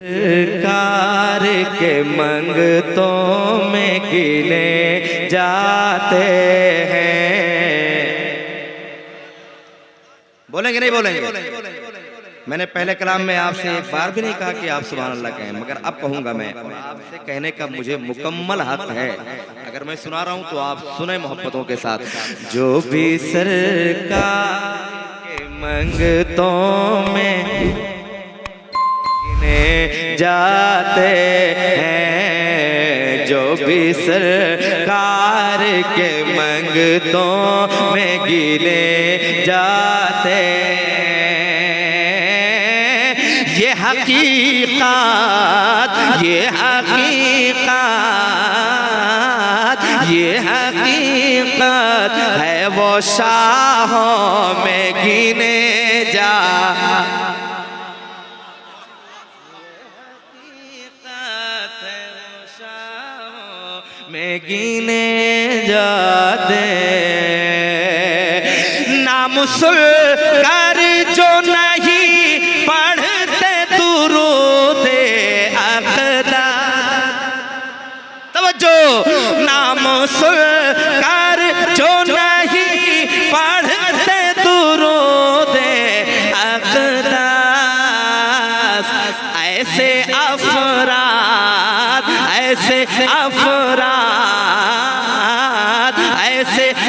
सरकार के मंगतों में गिने जाते हैं। बोलेंगे नहीं बोलेंगे? मैंने पहले कलाम में आपसे एक बार भी नहीं कहा कि आप सुभान अल्लाह कहें, मगर अब कहूंगा मैं। आपसे कहने का मुझे मुकम्मल हक है। अगर मैं सुना रहा हूं तो आप सुने मोहब्बतों के साथ। जो भी सरकार के मंगतों में जाते हैं, जो भी सरकार के मंगतों में गिने जाते हैं। ये हकीकत है वो शाहों में गिने जा में गिने जाते। नाम सुनकर जो नहीं पढ़ते दुरूद अक़दा, तवज्जो, नाम सुनकर जो नहीं पढ़ते दुरूद अक़दा, ऐसे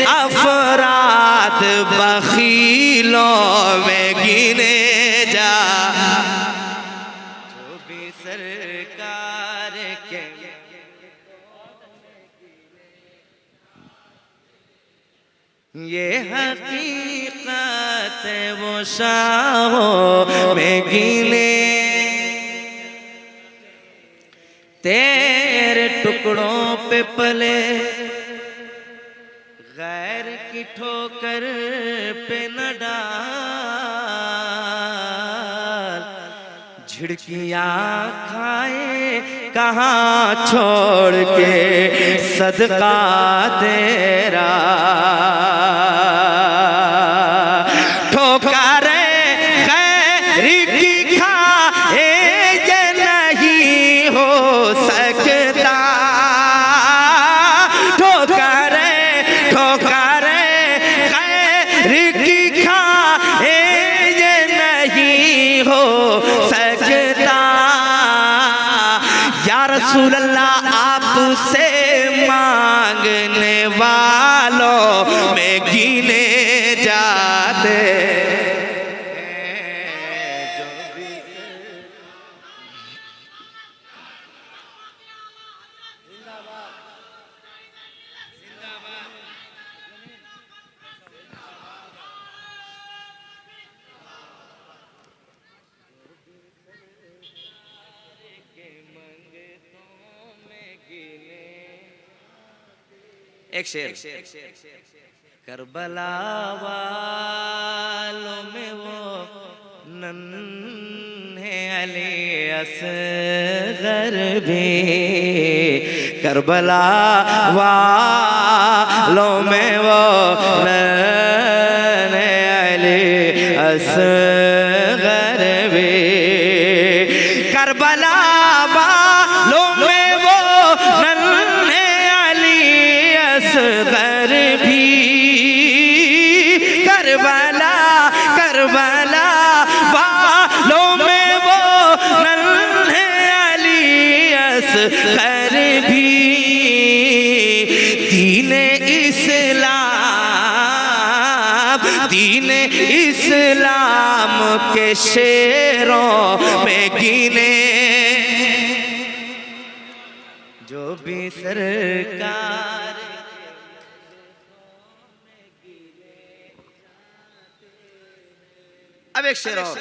अफराद बखीलों में गिने जा। जो भी सरकार के ये हकीकत है वो शाहों में गिने। तेरे टुकड़ों पे पले गैर की ठोकर पे न डाल, झिड़कियाँ खाए कहाँ छोड़ के सदका तेरा। ठोकर गैर की खाए ये नहीं हो सकता। ठोकर गैर की खाए ये नहीं हो सकता। या रसूल अल्लाह आपसे मांगने वालों में गिने जाते। एक शेर, करबला वालों में वो नन्हे अली असगर भी, करबला वालों में वो नन्हे अली असगर भी, करबला वालों में वो नन्हे अली असगर भी, करबला वालों में वो नन्हे अली असगर भी। दीन इस्लाम के शेरों में गिने। जो भी सरकार अब एक शेर और।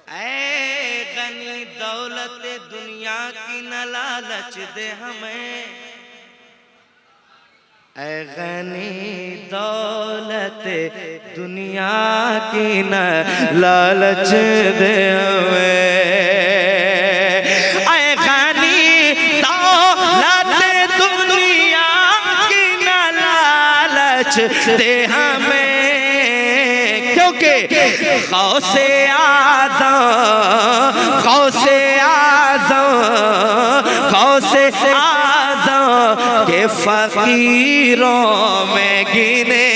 ऐ गनी दौलत दुनिया की न लालच दे हमें, ऐ गनी दौलत दुनिया की न लालच दे हमें। ऐ गनी दौलत दुनिया की न लालच दे हमें, क्योंकि क्योंकि गौसे आज़म, गौसे आज़म, गौसे आज़म के फकीरों में गिने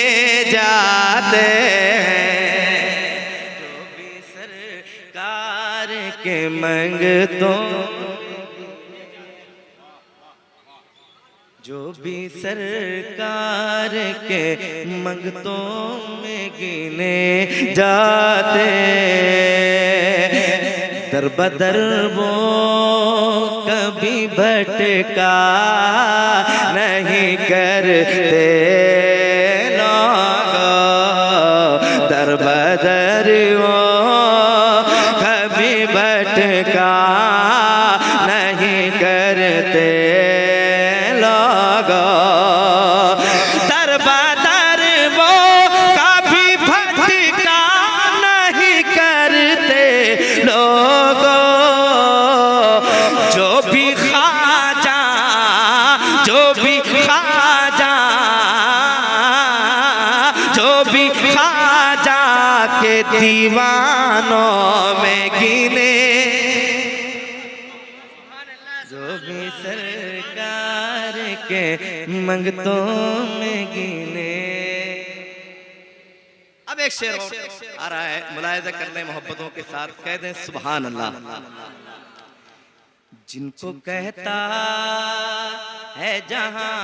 जाते हैं। जो भी सरकार के मंगतों, जो भी सरकार के मंगतों में गिने जाते, दर बदर वो कभी भटका नहीं करते लोगों, दर बदर वो कभी भटका नहीं करते लोगों, दर बदर वो कभी भटका नहीं करते लोगों। जो भी ख्वाजा, जो भी ख्वाजा, जो भी ख्वाजा के दीवानों में गिने, जो भी सरकार के मंगतों में गिने। अब एक शेर और आ रहा है, मुलाहिजा कर लें मोहब्बतों के साथ, कह दें सुभान अल्लाह। जिनको कहता है जहां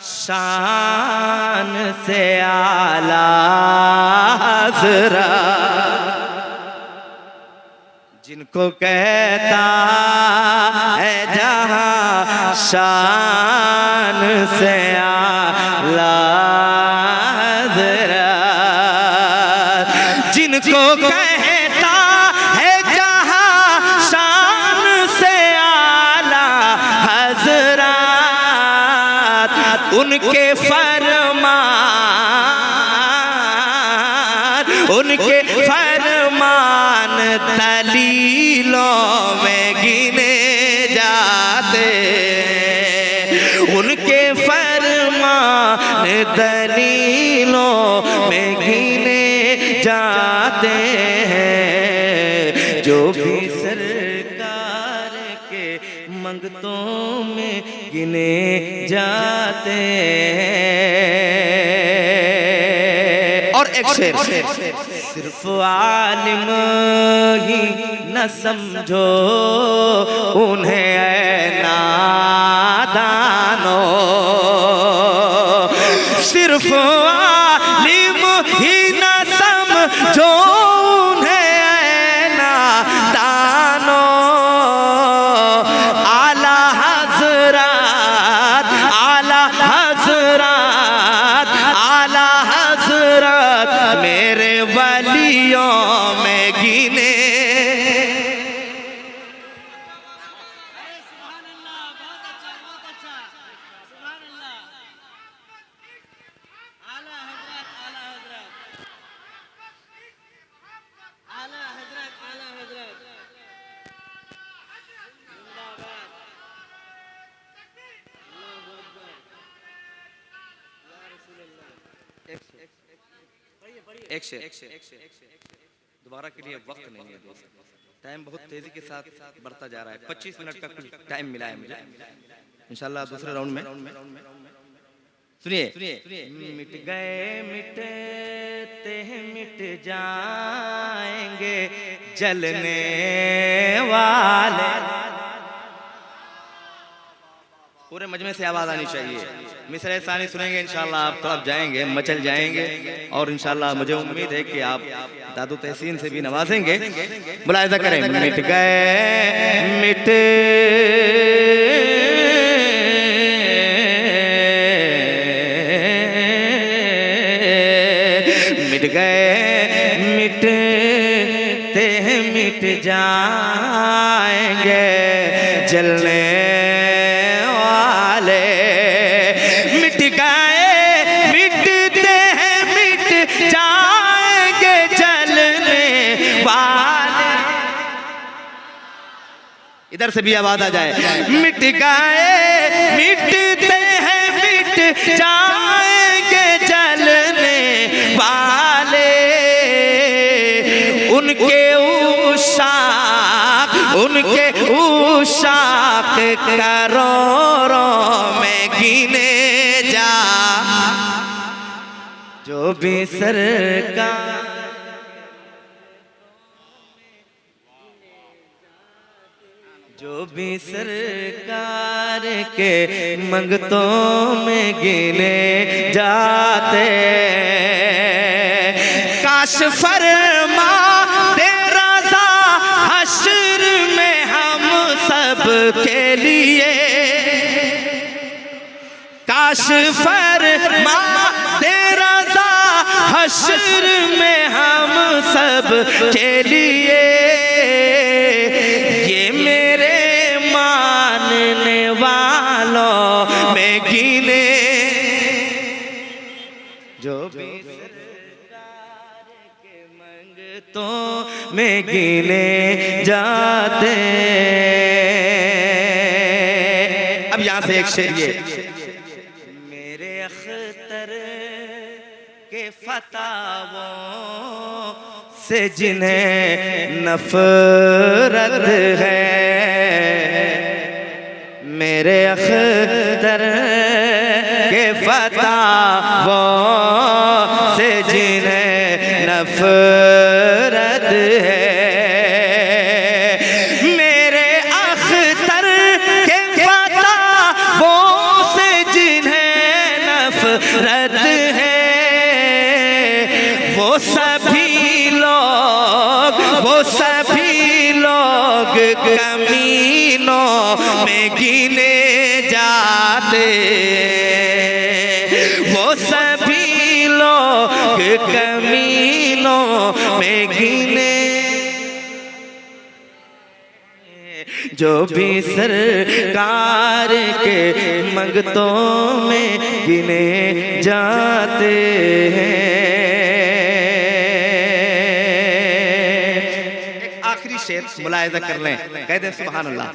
शान से आला हज़रत, जिनको कहता है जहां शान से आला हज़रत, जिनको कहता है जहां शान से आला हज़रत, उनके फरमान, उनके फरमान दलीलों में गिने जाते, उनके फरमान दलीलों में गिने जाते हैं। जो भी सरकार के मंगतों में गिने जाते हैं। और एक शेर, सिर्फ आलिम ही न समझो उन्हें ऐ नादानो, सिर्फ आलिम ही न समझो उन्हें ऐ नादानो। आला हज़रत, आला हज़रत, आला हज़रत मेरे वलियों में गिने। एक शेर दोबारा के लिए वक्त नहीं है दोस्त, टाइम बहुत तेजी के साथ बढ़ता जा रहा है। 25 मिनट का कुछ टाइम मिला है मुझे, इंशाल्लाह दूसरे राउंड में। सुनिए, मिट गए मिटते मिट जाएंगे जलने वाले, पूरे मजमे से आवाज आनी चाहिए। मिसरे सानी सुनेंगे इंशाल्लाह, आप तरफ जाएंगे, मचल जाएंगे। और इंशाल्लाह मुझे उम्मीद है कि आप दादू तहसीन से भी नवाजेंगे। मुलाहिजा करें, मिट गए मिट मिट गए मिटते मिट जाएंगे जलने वाले, मिट गए मिटते हैं मिट जाएंगे जलने वाले। इधर से भी आवाज आ जाए, मिट गए मिटते हैं मिट जाएंगे जलने वाले। उनके उशाक करोड़ों में गिने जा, जो भी सरकार जो भी सरकार के मंगतों में गिने जाते, काश फरमा दे रज़ा हश्र में हम सब के लिए, काश फरमा दे रज़ा हश्र में हम सब के लिए, ये मेरे मानने वालों में गिने, जो भी सरकार के मंगतों में गिने जाते। अब यहां से एक शेर ये, मेरे अख्तर के फतावों से जिन्हें नफरत है, मेरे अख्तर के फतावों से जिन्हें नफरत है, मेरे अख्तर के फतावों से जिन्हें नफरत है, वो सभी लोग कमीनों में गिने जाते, वो सभी लोग कमीनों में गिने, जो भी सरकार के मंगतों में गिने जाते हैं। शेर मुलाहिजा कर लें, कहते हैं सुभान अल्लाह।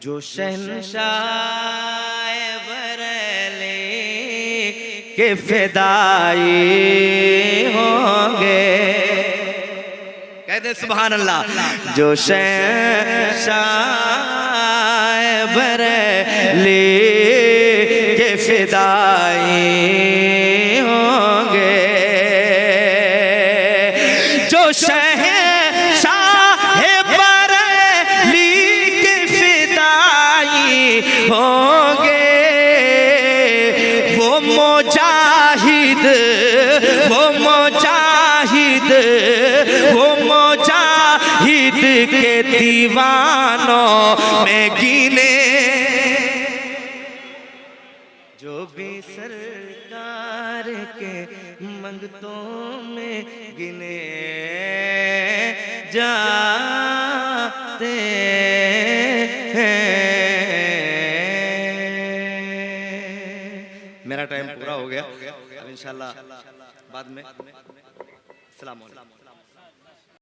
जो शहंशाह बरेली के फिदाई होंगे, कहते हैं सुभान अल्लाह। जो शहंशाह बरेली के फिदाई होंगे, जो होंगे, वो मुजाहिद के दीवानों में गिने, जो भी सरकार के मंगतों में गिने जाते हैं। मेरा टाइम पूरा हो गया, अब इंशाल्लाह बाद में। अस्सलाम वालेकुम।